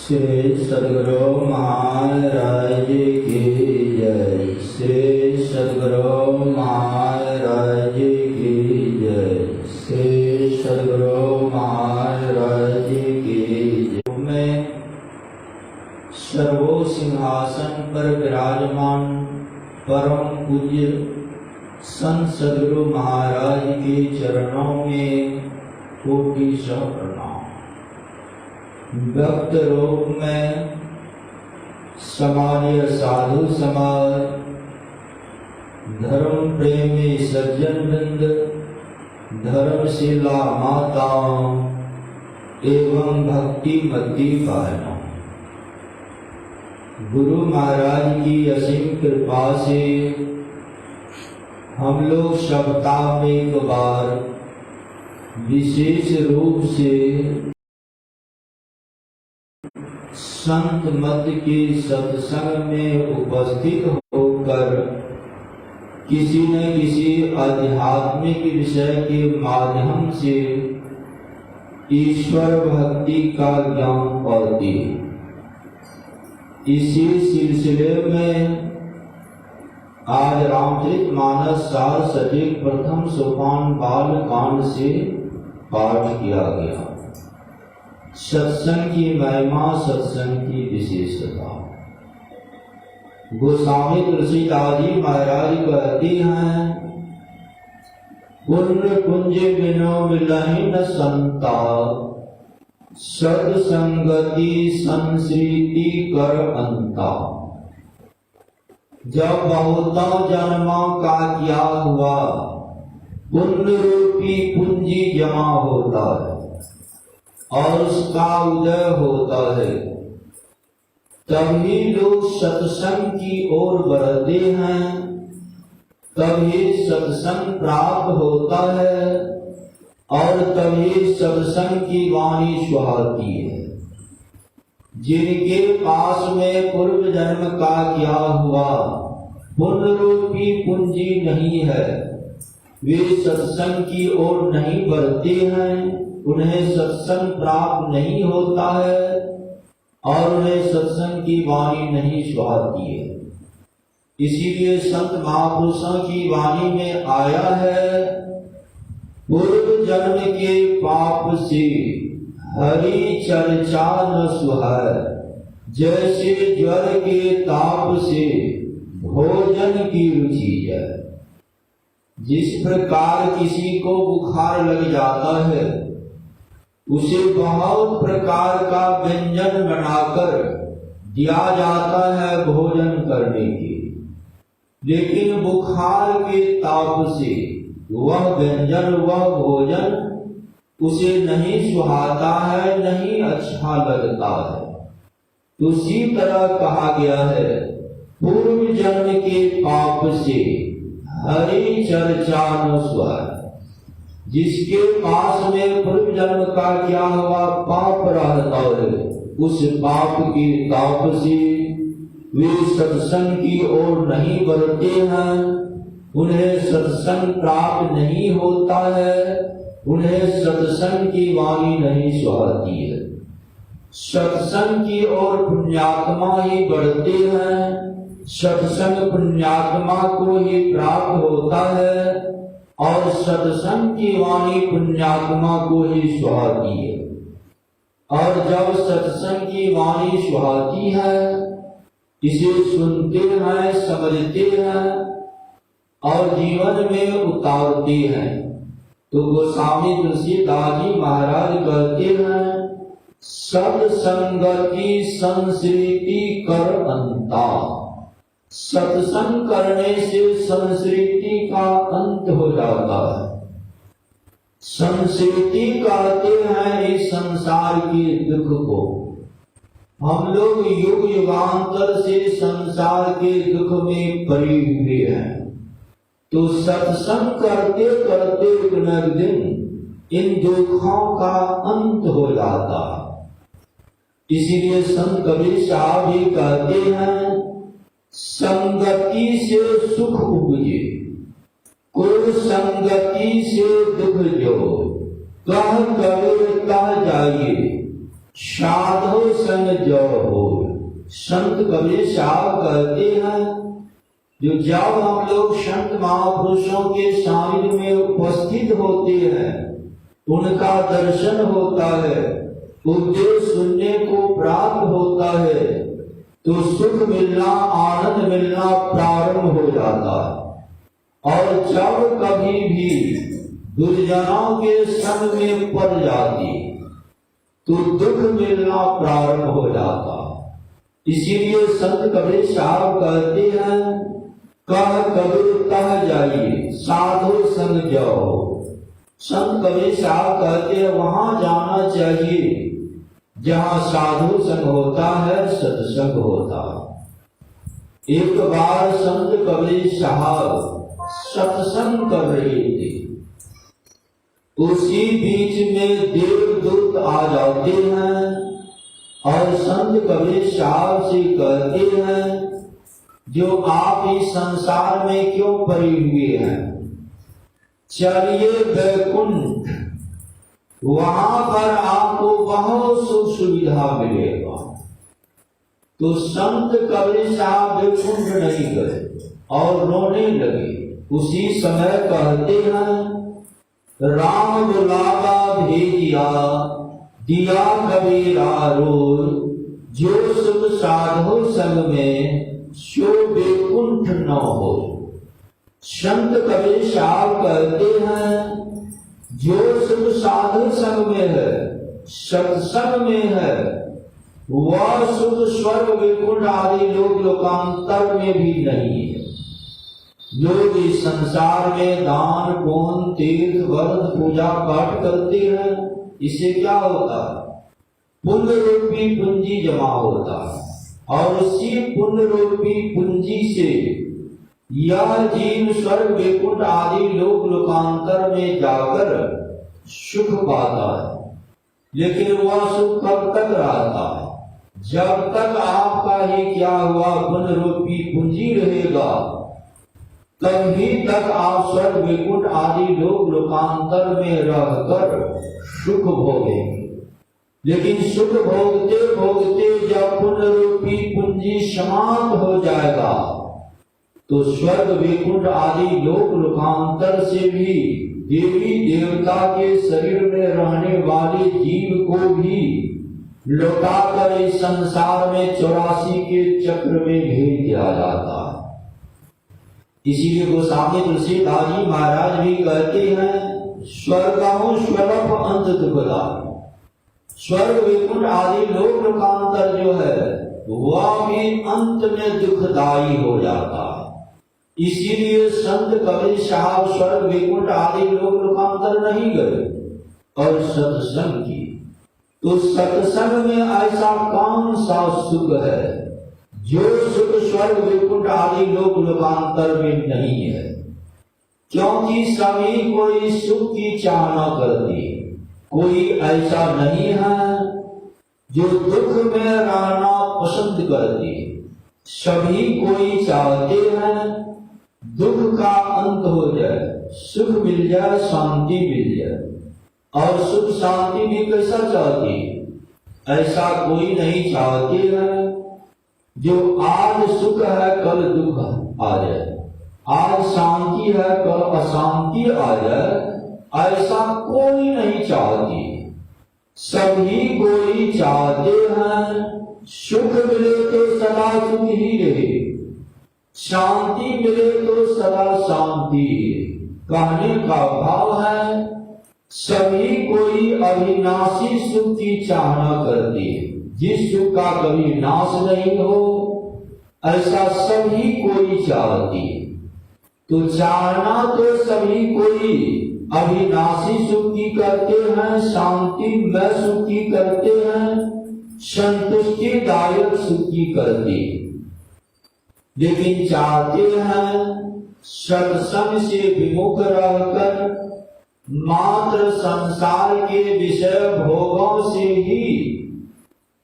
श्री सद्गुरु महाराज की जय। श्री सद्गुरु महाराज की जय। श्री सद्गुरु महाराज की जय। में सर्वो सिंहासन पर विराजमान परम पूज्य संत सद्गुरु महाराज के चरणों में कोटि सौ प्रणाम। भक्त रूप में समान्य साधु समाज, धर्म प्रेमी सज्जन वृंद, धर्मशिला माताओं एवं भक्ति मती बहनों, गुरु महाराज की असीम कृपा से हम लोग सप्ताह में एक बार विशेष रूप से संत मत के सत्संग में उपस्थित होकर किसी न किसी आध्यात्मिक विषय के माध्यम से ईश्वर भक्ति का ज्ञान पाते। इसी सिलसिले में आज रामचरितमानस सार सचिव प्रथम सोपान बाल कांड से पाठ किया गया। सत्संग की महिमा, सत्संग की विशेषता। गोस्वामी तुलसीदास जी महाराज कहते हैं, पुण्य कुंज बिनो मिलहि न संता, सत्संगति संस्कृति कर अंता। जब बहुतों जन्मों का त्याग हुआ, पुण्य रूपी पूंजी जमा होता है और उसका उदय होता है, तभी लोग सत्संग की ओर बढ़ते हैं, तभी सत्संग प्राप्त होता है और तभी सत्संग की वाणी सुहाती है। जिनके पास में पूर्व जन्म का क्या हुआ, पुण्य रूपी पूंजी नहीं है, वे सत्संग की ओर नहीं बढ़ते हैं, उन्हें सत्संग प्राप्त नहीं होता है और उन्हें सत्संग की वाणी नहीं सुहाती है। इसीलिए संत महापुरुषों की वाणी में आया है, पूर्व जन्म के पाप से हरि चर्चा न सुहाए, जैसे ज्वर के ताप से भोजन की रुचि है। जिस प्रकार किसी को बुखार लग जाता है, उसे बहुत प्रकार का व्यंजन बनाकर दिया जाता है भोजन करने के, लेकिन बुखार के ताप से वह व्यंजन, वह भोजन उसे नहीं सुहाता है, नहीं अच्छा लगता है। उसी तरह कहा गया है, पूर्व जन्म के पाप से हरि चर्चा न सुहाए। जिसके पास में पूर्व जन्म का क्या हुआ पाप रहता है, उस पाप के ताप से वे सत्संग की ओर नहीं बढ़ते हैं, उन्हें सत्संग प्राप्त नहीं होता है, उन्हें सत्संग की वाणी नहीं सुहाती है। सत्संग की ओर पुण्यात्मा ही बढ़ते हैं, सत्संग पुण्यात्मा को ही प्राप्त होता है और सत्संग की वाणी पुण्यात्मा को ही सुहाती है। और जब सत्संग की वाणी सुहाती है, इसे सुनते हैं, समझते हैं और जीवन में उतारते हैं, तो गोस्वामी तुलसीदास जी महाराज कहते हैं, सत्संगति संस्कृति कर अंता। सत्संग करने से संस्कृति का अंत हो जाता है। संस्कृति कहते हैं इस संसार के दुख को। हम लोग युग युगांतर से संसार के दुख में पड़े हुए हैं, तो सत्संग करते करते एक न एक दिन इन दुखों का अंत हो जाता है। इसीलिए संत कबीर साहब भी कहते हैं, संगति से सुख उपजे, कुल संगति से दुख जो, कह कबीर कह जाइए, साधो संग जो हो। संत कबीर साहब कहते हैं, जो जब हम लोग संत महापुरुषों के सानिध्य में उपस्थित होते हैं, उनका दर्शन होता है, उपदेश सुनने को प्राप्त होता है, तो सुख मिलना, आनंद मिलना प्रारंभ हो जाता है। और जब कभी भी दुर्जनों के संग में पड़ जाती तो दुख मिलना प्रारंभ हो जाता। इसीलिए संत कबीर साहब कहते हैं, कह कबीर कह जाइए, साधु संग जाओ। संत कबीर साहब कहते हैं, वहां जाना चाहिए जहां साधु संग होता है, सत्संग होता है। एक बार संत कबीर साहब सत्संग कर रहे थे, उसी बीच में देवदूत आ जाते हैं और संत कबीर साहब से कहते हैं, जो आप इस संसार में क्यों पड़े हुए हैं, चलिए वैकुंठ, वहां पर आपको बहुत सुख सुविधा मिलेगा। तो संत कबीर साहब वैकुंठ नहीं गए और रोने लगे। उसी समय कहते हैं, राम बुलावा भेजिया, दिया कबीरा रोल, जो सुख साधो संग में, सो वैकुंठ न हो। संत कबीर साहब कहते हैं, जो सुख साधु संग में है, सत्संग में है, वह सुख स्वर्ग वैकुंठ आदि लोक लोकांतर में भी नहीं है। लोग इस संसार में दान पुण्य तीर्थ व्रत पूजा पाठ करते हैं, इससे क्या होता है, पुण्य रूपी पूंजी जमा होता है और उसी पुण्य रूपी पूंजी से यह जीव स्वर्ग वैकुंठ आदि लोक लोकांतर में जाकर सुख पाता है। लेकिन वह सुख कब तक रहता है, जब तक आपका ही क्या हुआ पुण्य रूपी पूंजी रहेगा, तभी तक आप स्वर्ग वैकुंठ आदि लोक लोकांतर में रहकर सुख भोगेंगे। लेकिन सुख भोगते भोगते जब पुण्य रूपी पूंजी समाप्त हो जाएगा, तो स्वर्ग वैकुंठ आदि लोक लोकांतर से भी देवी देवता के शरीर में रहने वाले जीव को भी लौटाकर इस संसार में 84 के चक्र में भेज दिया जाता है। इसीलिए गोस्वामी तुलसीदास जी महाराज भी कहते हैं, स्वर्गों स्वरूप अंत दुखदा। स्वर्ग वैकुंठ आदि लोक लोकांतर जो है वह भी अंत में दुखदायी हो जाता है। इसीलिए संत कबीर साहब स्वर्ग वैकुंठ आदि लोक लोकांतर नहीं गए और सत्संग की। तो सत्संग में ऐसा कौन सा सुख है जो सुख स्वर्ग वैकुंठ आदि लोक लोकांतर में नहीं है? क्योंकि सभी कोई सुख की चाहना करती, कोई ऐसा नहीं है जो दुख में रहना पसंद करती। सभी कोई चाहते हैं दुख का अंत हो जाए, सुख मिल जाए, शांति मिल जाए। और सुख शांति भी कैसा चाहती? ऐसा कोई नहीं चाहते हैं जो आज सुख है कल दुख आ जाए, आज शांति है कल अशांति आ जाए, ऐसा कोई नहीं चाहती। सभी कोई चाहते हैं सुख मिले तो सदा सुख ही रहे, शांति मिले तो सदा शांति। कहने का भाव है सभी कोई अविनाशी सुख की चाहना करती है, जिस सुख का कभी नाश नहीं हो, ऐसा सभी कोई चाहती है। तो चाहना तो सभी कोई अविनाशी सुख की करते हैं, शांति में सुख की करते हैं, संतुष्टिदायक सुख की करते, लेकिन चाहते हैं सत्संग से विमुख रहकर मात्र संसार के विषय भोगों से ही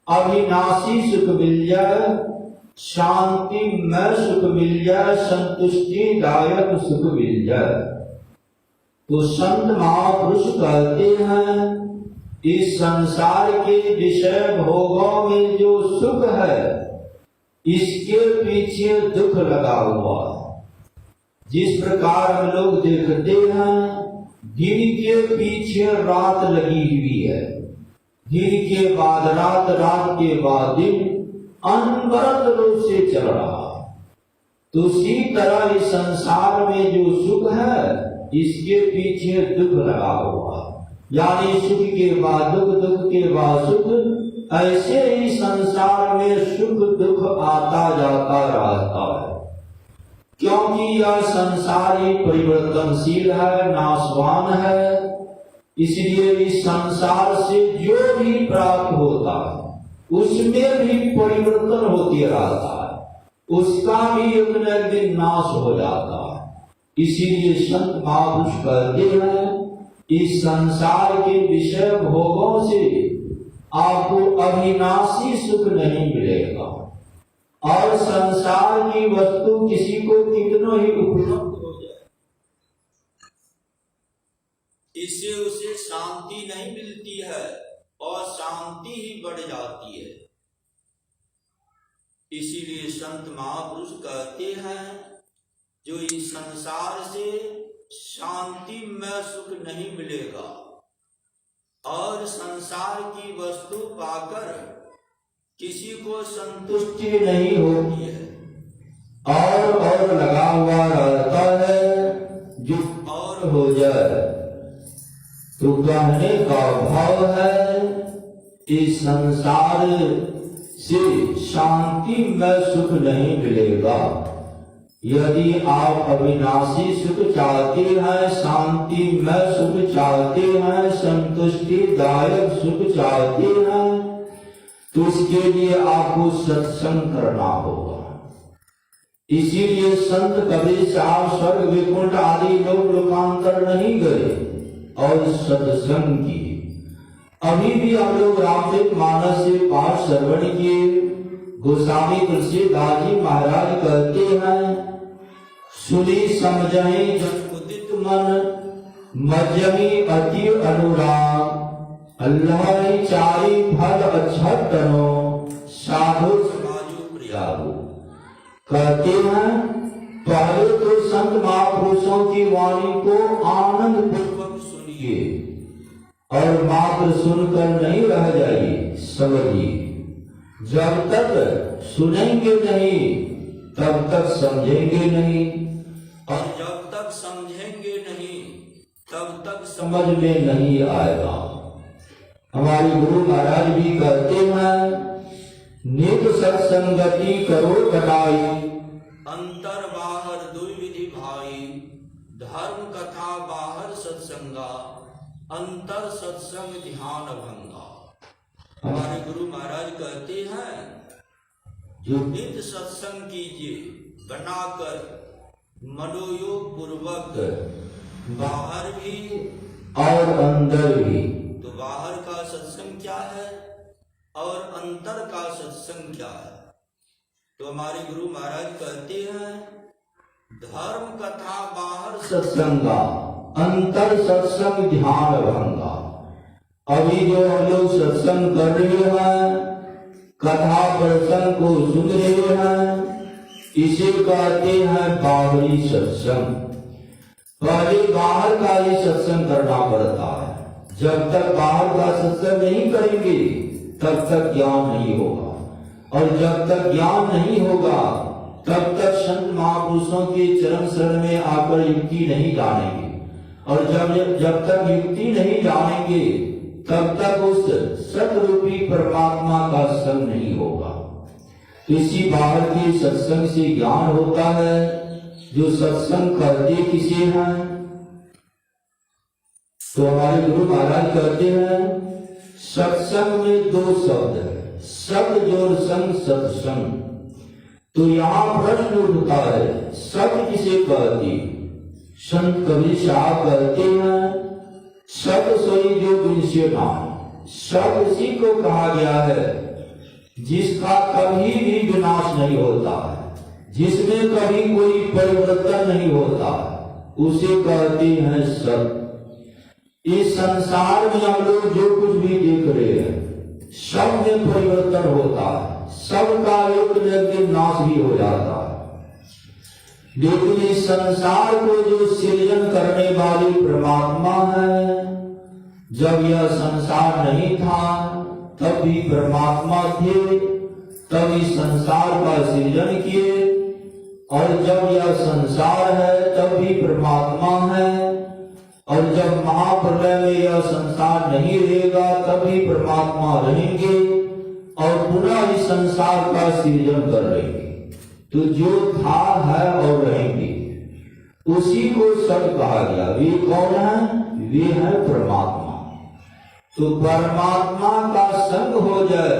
अविनाशी सुख मिल जाए, शांति में सुख मिल जाए, संतुष्टिदायक सुख मिल जाए। तो संत महापुरुष कहते हैं इस संसार के विषय भोगों में जो सुख है इसके पीछे दुख लगा हुआ है। जिस प्रकार हम लोग देखते हैं दिन के पीछे रात लगी हुई है, दिन के बाद रात, रात के बाद दिन अनवरत रूप से चल रहा है। तो उसी तरह इस संसार में जो सुख है इसके पीछे दुख लगा हुआ, यानी सुख के बाद दुख, दुख के बाद सुख, ऐसे ही संसार में सुख दुख आता जाता रहता है। क्योंकि यह संसार ही परिवर्तनशील है, नाशवान है, इसलिए इस संसार से जो भी प्राप्त होता है उसमें भी परिवर्तन होते रहता है, उसका भी एक न एक दिन नाश हो जाता है। इसीलिए संत महापुरुष कहते हैं इस संसार के विषय भोगों से आपको अविनाशी सुख नहीं मिलेगा, और संसार की वस्तु किसी को कितनों ही उपलब्ध हो जाए इससे उसे शांति नहीं मिलती है और शांति ही बढ़ जाती है। इसीलिए संत महापुरुष कहते हैं जो इस संसार से शांति में सुख नहीं मिलेगा और संसार की वस्तु पाकर किसी को संतुष्टि नहीं होती है और लगा हुआ रहता है जो और हो जाए। तो कहने का भाव है इस संसार से शांति में सुख नहीं मिलेगा। यदि आप अविनाशी सुख चाहते हैं, शांति में सुख चाहते हैं, संतुष्टिदायक सुख चाहते हैं, तो उसके लिए आपको सत्संग करना होगा। इसीलिए संत कबीर साहब स्वर्ग वैकुंठ आदि लोक लोकांतर नहीं गए और सत्संग किए। अभी भी हम लोग रामचरित मानस से पाठ श्रवण किए। गोस्वामी तुलसीदास जी महाराज कहते हैं सुनी समझहि जब उदित मन मजमी अति अनुराग, अल्लाह चारी फल अच्छत तनो साधु समाजो प्रियागो। कहते हैं पहले तो संत महापुरुषों की वाणी को आनंद पूर्वक सुनिए और मात्र सुनकर नहीं रह जाइए, समझिए। जब तक सुनेंगे नहीं तब तक समझेंगे नहीं, और जब तक समझेंगे नहीं तब तक समझ में नहीं आएगा। हमारे गुरु महाराज भी कहते हैं नित सत्संगति करो कटाई, अंतर बाहर दुई विधि भाई, धर्म कथा बाहर सत्संगा, अंतर सत्संग ध्यान भंगा। हमारे गुरु महाराज कहते हैं जो नित सत्संग कीजिए बनाकर मनोयोग पूर्वक, बाहर भी और अंदर भी। तो बाहर का सत्संग क्या है और अंतर का सत्संग क्या है? तो हमारे गुरु महाराज कहते हैं धर्म कथा बाहर सत्संगा, अंतर सत्संग ध्यान भंगा। अभी जो हम लोग सत्संग कर रहे हैं, कथा प्रसंग को सुन रहे हैं, इसे कहते हैं बाहरी सत्संग। पहले बाहर का ही सत्संग करना पड़ता है। जब तक बाहर का सत्संग नहीं करेंगे तब तक ज्ञान नहीं होगा, और जब तक ज्ञान नहीं होगा तब तक संत महापुरुषों के चरण शरण में आकर युक्ति नहीं जानेंगे, और जब तक युक्ति नहीं जानेंगे तब तक उस सतरूपी परमात्मा का संग नहीं होगा। इसी बाहर के सत्संग से ज्ञान होता है। जो सत्संग करते किसे हैं? तो हमारे गुरु महाराज कहते हैं सत्संग में दो शब्द है, सत जोर संग सत्संग। तो यहाँ प्रश्न उठता है सत किसे कहती? संत कबीर साहब कहते हैं सत सोई जो बिनसे नाम। सत उसी को कहा गया है जिसका कभी भी विनाश नहीं होता है, जिसमें कभी कोई परिवर्तन नहीं होता, उसे कहते हैं सत। इस संसार में हम लोग जो कुछ भी देख रहे हैं सब में परिवर्तन होता है, सबका एक न एक दिन नाश भी हो जाता है। लेकिन इस संसार को जो सृजन करने वाली परमात्मा है, जब यह संसार नहीं था तब भी परमात्मा थे, तब इस संसार का सृजन किए, और जब यह संसार है तब भी परमात्मा है, और जब महाप्रलय में यह संसार नहीं रहेगा तब भी परमात्मा रहेंगे और पुनः इस संसार का सृजन कर रहेंगे। तो जो था है और रहेंगे उसी को सत कहा गया। वे कौन है? वे है परमात्मा। तो परमात्मा का संग हो जाए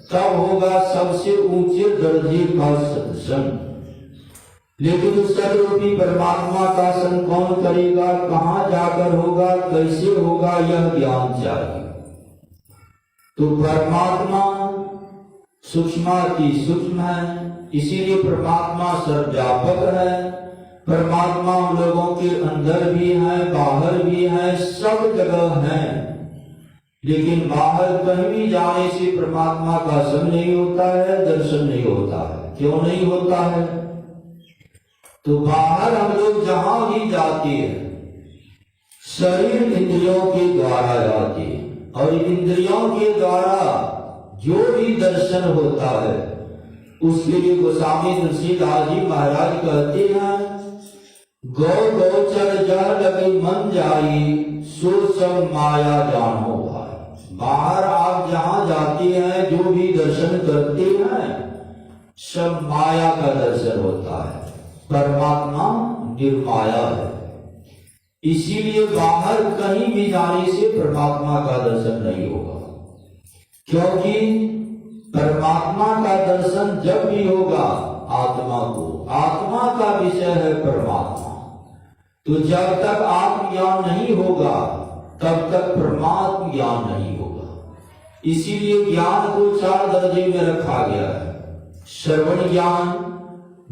तब होगा सबसे ऊंचे दर्जे का सत्संग। लेकिन उस सदरूपी परमात्मा का संग कौन करेगा, कहाँ जाकर होगा, कैसे होगा, यह ज्ञान चाहिए। तो परमात्मा सूक्ष्माति सूक्ष्म है, इसीलिए परमात्मा सर्वव्यापक है। परमात्मा हम लोगों के अंदर भी है, बाहर भी है, सब जगह है। लेकिन बाहर कहीं भी जाने से परमात्मा का संग नहीं होता है, दर्शन नहीं होता है। क्यों नहीं होता है? तो बाहर हम लोग जहां भी जाते हैं शरीर इंद्रियों के द्वारा जाते हैं, और इंद्रियों के द्वारा जो भी दर्शन होता है उसके लिए गोस्वामी तुलसीदास जी महाराज कहते हैं गौ गोचर जह लगे मन जाई सो सब माया जानो भाई। बाहर आप जहां जाते हैं जो भी दर्शन करते हैं सब माया का दर्शन होता है। परमात्मा निर्माया है, इसीलिए बाहर कहीं भी जाने से परमात्मा का दर्शन नहीं होगा। क्योंकि परमात्मा का दर्शन जब भी होगा आत्मा को, आत्मा का विषय है परमात्मा। तो जब तक आत्मज्ञान नहीं होगा तब तक परमात्म ज्ञान नहीं होगा। इसीलिए ज्ञान को 4 दर्जे में रखा गया है, श्रवण ज्ञान,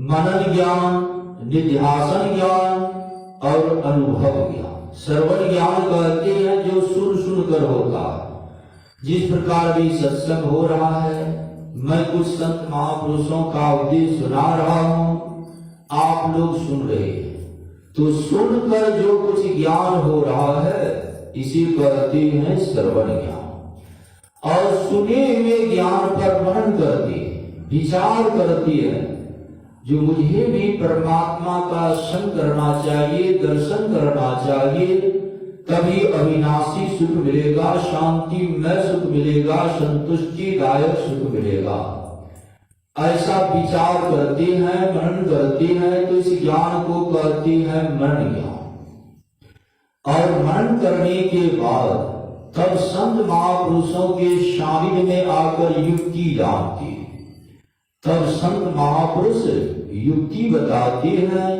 मनन ज्ञान, निध्यासन ज्ञान और अनुभव ज्ञान। श्रवण ज्ञान कहते हैं जो सुन कर होता है। जिस प्रकार भी सत्संग हो रहा है, मैं कुछ संत महापुरुषों का उपदेश सुना रहा हूँ, आप लोग सुन रहे हैं, तो सुनकर जो कुछ ज्ञान हो रहा है इसी कहते हैं श्रवण ज्ञान। और सुने हुए ज्ञान पर मनन करते, विचार करते हैं, जो मुझे भी परमात्मा का संग करना चाहिए, दर्शन करना चाहिए, तभी अविनाशी सुख मिलेगा, शांतिमय सुख मिलेगा, संतुष्टिदायक सुख मिलेगा। ऐसा विचार करते हैं, मनन करते हैं, तो इस ज्ञान को कहते हैं मनन ज्ञान। और मनन करने के बाद तब संत महापुरुषों के सानिध्य में आकर युक्ति जानते, तब संत महापुरुष युक्ति बताते हैं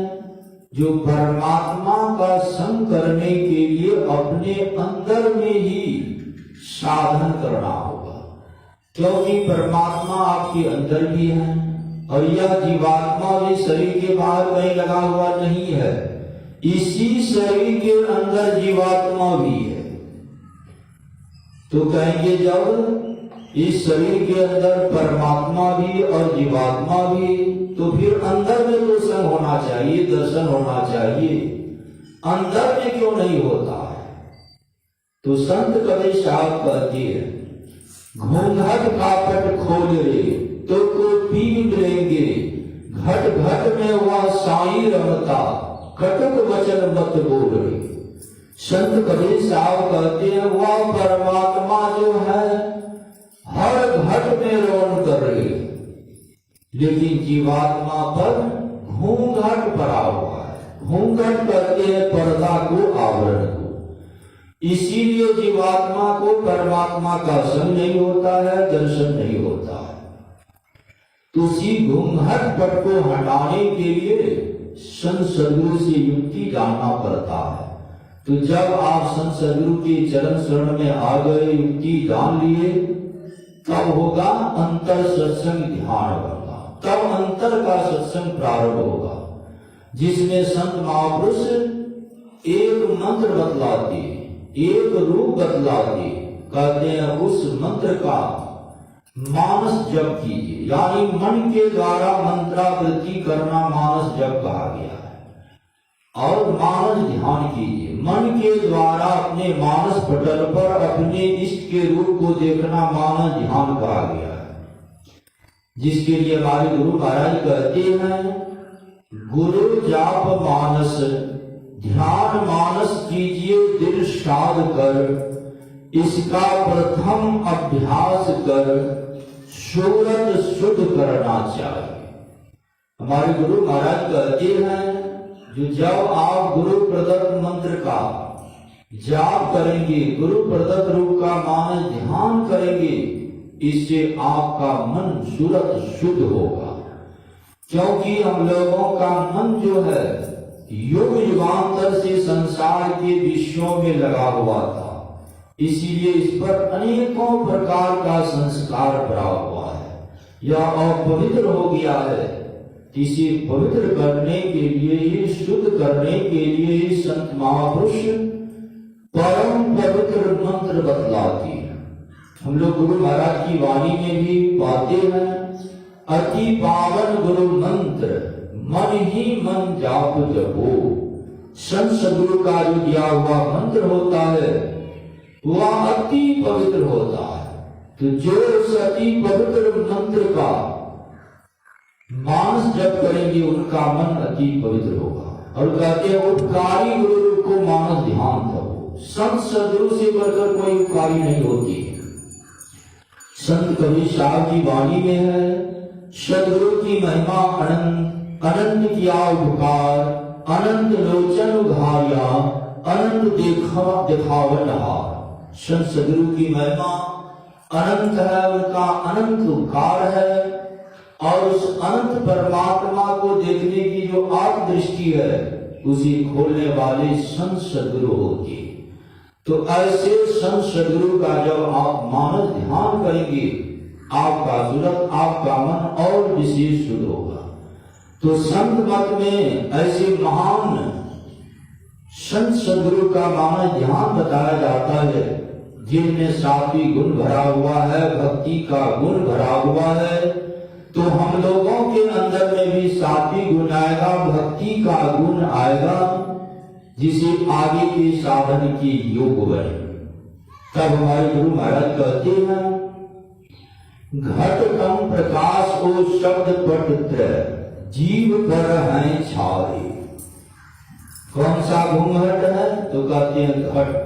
जो परमात्मा का संग करने के लिए अपने अंदर में ही साधन करना होगा। क्योंकि परमात्मा आपके अंदर भी है और यह जीवात्मा भी शरीर के बाहर कहीं लगा हुआ नहीं है, इसी शरीर के अंदर जीवात्मा भी है। तो कहेंगे जब इस शरीर के अंदर परमात्मा भी और जीवात्मा भी, तो फिर अंदर में तो संग होना चाहिए, दर्शन होना चाहिए, अंदर में क्यों नहीं होता है? तो संत कबीर साहब कहते हैं घूंघट कापट खोल रे तो को पीट लेंगे, घट घट में वह साई रमता, कटक वचन मत बोल रे। संत कबीर साहब कहते हैं वह परमात्मा जो है हर घट में रौन कर रही है, लेकिन जीवात्मा पर घूंघट पड़ा हुआ है। घूंघट कहते हैं पर्दा को, आवरण को। इसीलिए जीवात्मा को परमात्मा का संग नहीं होता है, दर्शन नहीं होता है। तो उसी घूंघट पट को हटाने के लिए संत सद्गुरु से युक्ति जानना पड़ता है। तो जब आप संत सद्गुरु के चरण शरण में आ गए, युक्ति जान लिए, तब होगा अंतर सत्संग ध्यान होगा, तब अंतर का सत्संग प्रारंभ होगा, जिसमें संत महापुरुष एक मंत्र बतलाते, एक रूप बतलाते, कहते हैं उस मंत्र का मानस जप कीजिए, यानी मन के द्वारा मंत्रावृत्ति करना मानस जप कहा गया है। और मानस ध्यान कीजिए, मन के द्वारा अपने मानस पटल पर अपने इष्ट के रूप को देखना मानस ध्यान कहा गया है। जिसके लिए हमारे गुरु महाराज कहते हैं, गुरु जाप मानस ध्यान मानस कीजिए दिल साध कर, इसका प्रथम अभ्यास कर सूरत शुद्ध करना चाहिए। हमारे गुरु महाराज कहते हैं, जो जब आप गुरु प्रदत्त मंत्र का जाप करेंगे, गुरु प्रदत्त रूप का मानस ध्यान करेंगे, इससे आपका मन सूरत शुद्ध होगा। क्योंकि हम लोगों का मन जो है युग युगांतर से संसार के विषयों में लगा हुआ था, इसीलिए इस पर अनेकों प्रकार का संस्कार पड़ा हुआ है, यह अपवित्र हो गया है। इसे पवित्र करने के लिए, शुद्ध करने के लिए संत महापुरुष परम पवित्र मंत्र बतलाते हैं। हम लोग गुरु महाराज की वाणी में भी पाते हैं, अति पावन गुरु मंत्र मन ही मन जाप जपो। संत सद्गुरु का जो दिया हुआ मंत्र होता है वह अति पवित्र होता है। तो जो उस अति पवित्र मंत्र का मानस जप करेंगे, उनका मन अति पवित्र होगा। और कहते हैं उपकारी गुरु को मानस ध्यान करो। संत सद्गुरु से बढ़कर कोई उपकारी नहीं होती है। संत कबीर साहब की वाणी में है, सद्गुरु की महिमा अनंत, अनंत किया उपकार, अनंत लोचन उघारिया, अनंत दिखावन हार। संत सद्गुरु की महिमा अनंत है, उनका अनंत उपकार है, और उस अनंत परमात्मा को देखने की जो आत्म दृष्टि है उसे खोलने वाले संत सद्गुरु होते। तो ऐसे संत सद्गुरु का जब आप मानस ध्यान करेंगे, आपका सूरत, आपका मन और विशेष शुद्ध होगा। तो संत मत में ऐसे महान संत सद्गुरु का मानस ध्यान बताया जाता है, जिनमें सात्विक गुण भरा हुआ है, भक्ति का गुण भरा हुआ है। तो हम लोगों के अंदर में भी सात्विक गुण आएगा, भक्ति का गुण आएगा, जिसे आगे के साधन की योग बने। तब हमारे गुरु महाराज कहते हैं, घट कम प्रकाश ओ शब्द पट जीव पर हैं छावे। कौन सा घूंघट है? तो कहते हैं घट।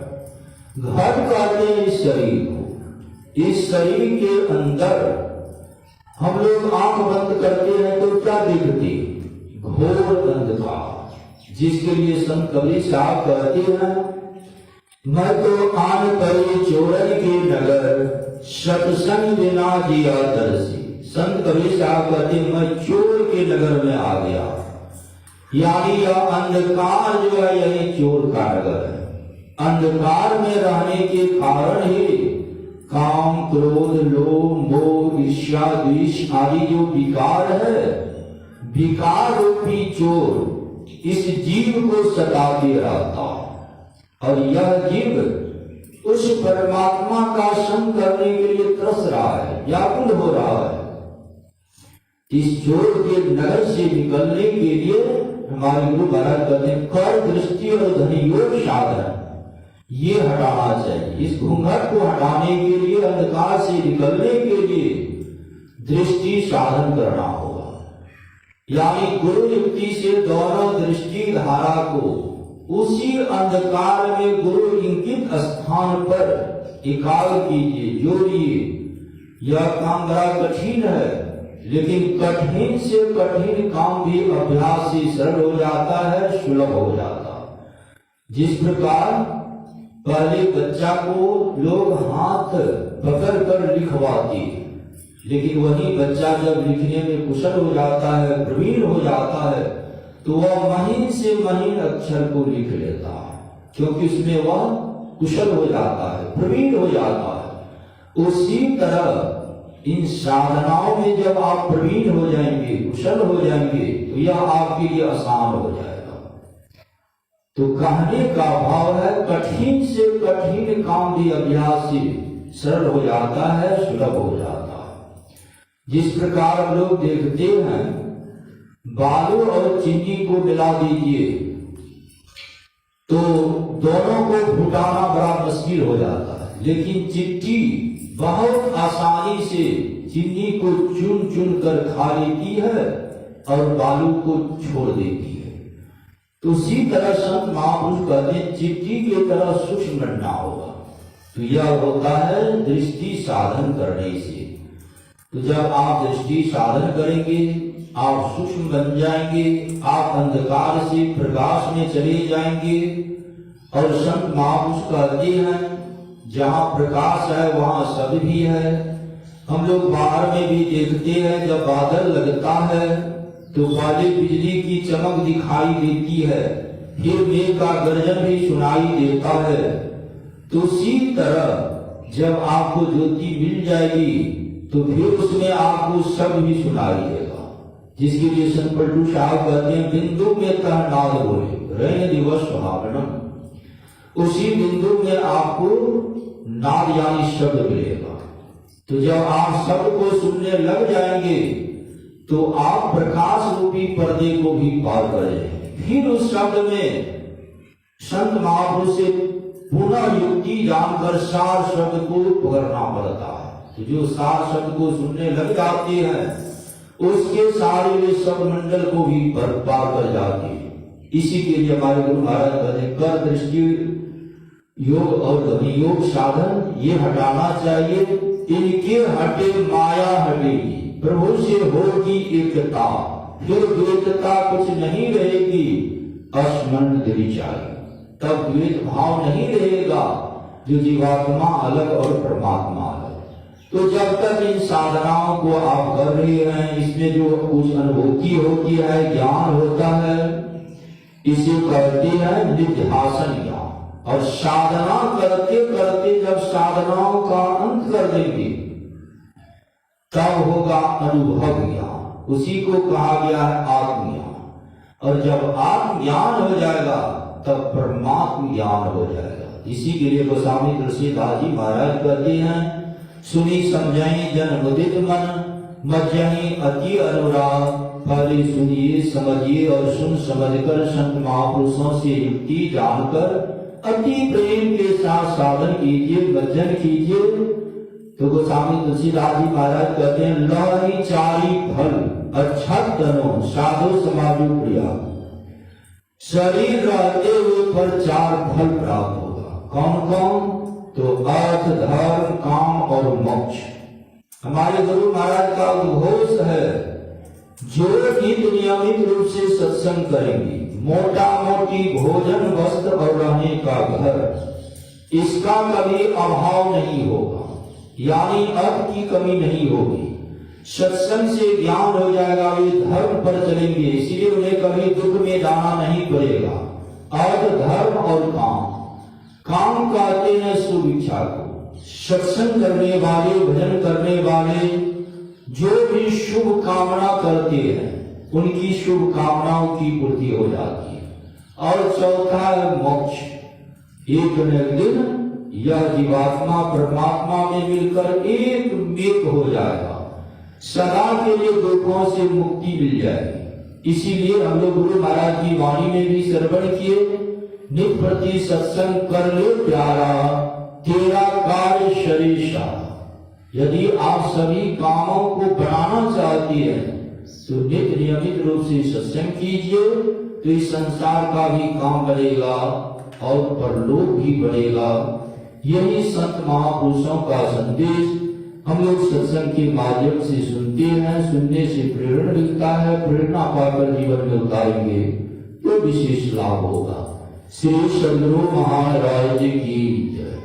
घट कहते हैं इस शरीर को। इस शरीर के अंदर हम लोग आंख बंद करते हैं तो क्या देखते? घोर अंधकार, जिसके लिए संत कबीर साहब कहते हैं, मैं तो आन करे चोरन के नगर, सत्संग बिना जिया दर्शी। संत कबीर साहब कहते हैं, मैं चोर के नगर में आ गया। यानी यह अंधकार जो है यही चोर का नगर है। अंधकार में रहने के कारण ही काम, क्रोध, लोभ, मोह, ईर्ष्या, द्वेष आदि जो विकार है, विकार रूपी चोर इस जीव को सताते रहता है। और यह जीव उस परमात्मा का संग करने के लिए तरस रहा है, व्याकुल हो रहा है। इस चोर के नगर से निकलने के लिए हमारे गुरु महाराज कहते हैं, कर दृष्टि और धनी योग साधन ये हटाना चाहिए। इस घूंघट को हटाने के लिए, अंधकार से निकलने के लिए दृष्टि साधन करना होगा। यानी गुरु युक्ति से दोनों दृष्टि धारा को उसी अंधकार में गुरु इंकित स्थान पर एकाग्र कीजिए, जोड़िए। यह काम बड़ा कठिन है, लेकिन कठिन से कठिन काम भी अभ्यास से सरल हो जाता है, सुलभ हो जाता है। जिस प्रकार पहले बच्चा को लोग हाथ पकड़ कर लिखवाते, लेकिन वही बच्चा जब लिखने में कुशल हो जाता है, प्रवीण हो जाता है, तो वह महीन से महीन अक्षर को लिख लेता है, क्योंकि उसमें वह कुशल हो जाता है, प्रवीण हो जाता है। उसी तरह इन साधनाओं में जब आप प्रवीण हो जाएंगे, कुशल हो जाएंगे, तो यह आपके लिए आसान हो जाएगा। तो कहने का भाव है, कठिन से कठिन काम भी अभ्यास से सरल हो जाता है, सुलभ हो जाता है। जिस प्रकार हम लोग देखते हैं, बालू और चीनी को मिला दीजिए तो दोनों को फुटाना बड़ा मुश्किल हो जाता है, लेकिन चिट्ठी बहुत आसानी से चीनी को चुन चुन कर खा लेती है और बालू को छोड़ देती है। तो उसी तरह संत महापुरुष कहते हैं, चिट्ठी की तरह सूक्ष्म बनना होगा। तो यह होता है दृष्टि साधन करने से। तो जब आप दृष्टि साधन करेंगे, आप सूक्ष्म बन जाएंगे, आप अंधकार से प्रकाश में चले जाएंगे। और संत महापुरुष कहते हैं, जहाँ प्रकाश है वहाँ सब भी है। हम लोग बाहर में भी देखते हैं, जब बादल लगता है तो पहले बिजली की चमक दिखाई देती है, फिर मेघ का गर्जन भी सुनाई देता है। तो उसी तरह जब आपको ज्योति मिल जाएगी तो फिर उसमें आपको सब भी सुनाई देगा। जिसके लिए संत पलटू साहब कहते हैं, बिंदु में तह नाद बोले रैन दिवस सुहावनम। उसी बिंदु में आपको नाद यानी शब्द मिलेगा। तो जब आप शब्द को सुनने लग जाएंगे तो आप प्रकाश रूपी पर्दे को भी पार करेंगे। फिर उस शब्द में संत महापुरुष से पुनः युक्ति जानकर सार शब्द को पकड़ना पड़ता है। तो जो सार शब्द को सुनने लग जाते हैं, उसके सारे वे शब्द मंडल को भी पार कर जाते हैं। इसी के लिए हमारे गुरु महाराज कहते हैं, कर दृष्टि योग और ध्वनि योग साधन ये हटाना चाहिए। इनके हटे माया हटेगी, प्रभु से होगी एकता, फिर द्वैतता कुछ नहीं रहेगी। अस्मरण दिरिचाई, तब द्वैत भाव नहीं रहेगा, जो जीवात्मा अलग और परमात्मा अलग। तो जब तक इन साधनाओं को आप कर रहे हैं, इसमें जो कुछ अनुभूति होती है, ज्ञान होता है, इसे कहते हैं निध्यासन ज्ञान। और साधना करते करते जब साधनाओं का अंत कर देंगे, तब होगा अनुभव ज्ञान। उसी को कहा गया है आत्मज्ञान। और जब आत्मज्ञान हो जाएगा, तब परमात्म ज्ञान हो जाएगा। इसी के लिए गोस्वामी तुलसीदास जी महाराज कहते हैं, सुनी समझाई जन मुदित मन, मज्जही अति अनुराग। पहले सुनिए, समझिए और सुन समझकर संत महापुरुषों से युक्ति जानकर अति प्रेम के साथ साधन कीजिए, भजन कीजिए। तो गोस्वामी तुलसीदास जी महाराज कहते हैं, लहरी चारी फल अच्छत तनो साधु समाजो प्रिया। शरीर रहते हुए पर 4 फल प्राप्त होगा। कौन कौन? तो अर्थ, धर्म, काम और मोक्ष। हमारे गुरु महाराज का उद्घोष है, जो नित नियमित रूप से सत्संग करेंगे, मोटा मोटी भोजन, वस्त्र और रहने का घर, इसका कभी अभाव नहीं होगा, यानी अर्थ की कमी नहीं होगी। सत्संग से ज्ञान हो जाएगा, वे धर्म पर चलेंगे, इसलिए उन्हें कभी दुख में जाना नहीं पड़ेगा। अर्थ, धर्म और काम। काम कहते हैं शुभ इच्छा को। सत्संग करने वाले, भजन करने वाले जो भी शुभ कामना करते हैं, उनकी शुभ कामनाओं की पूर्ति हो जाती है। और चौथा है मोक्ष। एक न एक दिन यह जीवात्मा परमात्मा में मिलकर एक मेक हो जाएगा, सदा के लिए दुखों से मुक्ति मिल जाएगी। इसीलिए हम लोग गुरु महाराज की वाणी में भी श्रवण किए, नित प्रति सत्संग कर ले प्यारा, तेरा कार्य शरीषा। यदि आप सभी कामों को बनाना चाहते हैं तो नित नियमित रूप से सत्संग कीजिए, तो इस संसार का भी काम बढ़ेगा और परलोक भी बढ़ेगा। यही संत महापुरुषों का संदेश हम लोग सत्संग के माध्यम से सुनते हैं, सुनने से प्रेरणा मिलता है, प्रेरणा पाकर जीवन में उतारेंगे तो विशेष लाभ होगा। श्री सदगुरु महाराज की जय।